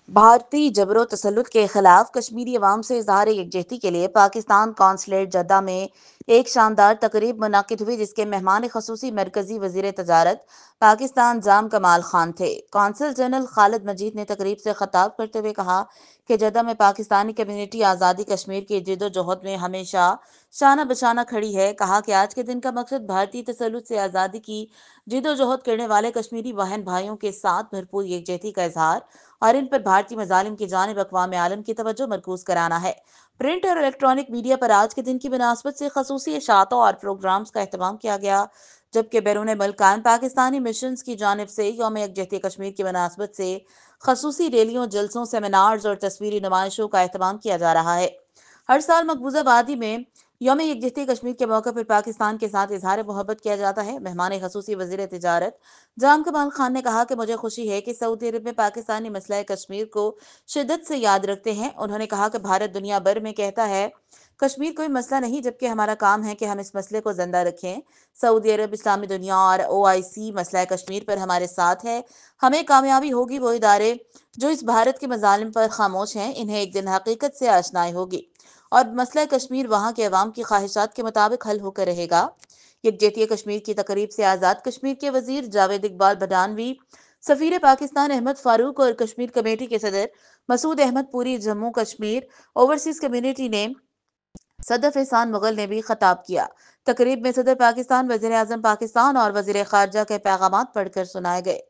بھارتی جبر و تسلط کے خلاف کشمیری عوام سے اظہار یکجہتی کے لیے پاکستان قونصلیٹ جدہ میں ایک شاندار تقریب منعقد ہوئی، جس کے مہمان خصوصی مرکزی وزیر تجارت پاکستان جام کمال خان تھے۔ قونصل جنرل خالد مجید نے تقریب سے خطاب کرتے ہوئے کہا کہ جدہ میں پاکستانی کمیونٹی آزادی کشمیر کی جد و جہد میں ہمیشہ شانہ بشانہ کھڑی ہے۔ کہا کہ آج کے دن کا مقصد بھارتی تسلط سے آزادی کی جد و جہد کرنے والے کشمیری بہن بھائیوں کے ساتھ بھرپور یکجہتی کا اظہار اور ان پر بھارتی مظالم کی جانب اقوام عالم کی توجہ مرکوز کرانا ہے۔ پرنٹ اور الیکٹرانک میڈیا پر آج کے دن کی مناسبت سے خصوصی اشاعتوں اور پروگرامز کا اہتمام کیا گیا، جبکہ بیرون ملک قائم پاکستانی مشنز کی جانب سے یوم یکجہتی کشمیر کی مناسبت سے خصوصی ریلیوں، جلسوں، سیمینارز اور تصویری نمائشوں کا اہتمام کیا جا رہا ہے۔ ہر سال مقبوضہ وادی میں یوم یکجہتی کشمیر کے موقع پر پاکستان کے ساتھ اظہار محبت کیا جاتا ہے۔ مہمان خصوصی وزیر تجارت جام کمال خان نے کہا کہ مجھے خوشی ہے کہ سعودی عرب میں پاکستانی مسئلہ کشمیر کو شدت سے یاد رکھتے ہیں۔ انہوں نے کہا کہ بھارت دنیا بھر میں کہتا ہے کشمیر کوئی مسئلہ نہیں، جبکہ ہمارا کام ہے کہ ہم اس مسئلے کو زندہ رکھیں۔ سعودی عرب، اسلامی دنیا اور OIC مسئلہ کشمیر پر ہمارے ساتھ ہے۔ ہمیں کامیابی ہوگی۔ وہ ادارے جو اس بھارت کے مظالم پر خاموش ہیں، انہیں ایک دن حقیقت سے آشنائی ہوگی اور مسئلہ کشمیر وہاں کے عوام کی خواہشات کے مطابق حل ہو کر رہے گا۔ یکجہتی کشمیر کی تقریب سے آزاد کشمیر کے وزیر جاوید اقبال بھٹانوی، سفیر پاکستان احمد فاروق اور کشمیر کمیٹی کے صدر مسعود احمد پوری، جموں کشمیر اوورسیز کمیونٹی نے صدف احسان مغل نے بھی خطاب کیا۔ تقریب میں صدر پاکستان، وزیر اعظم پاکستان اور وزیر خارجہ کے پیغامات پڑھ کر سنائے گئے۔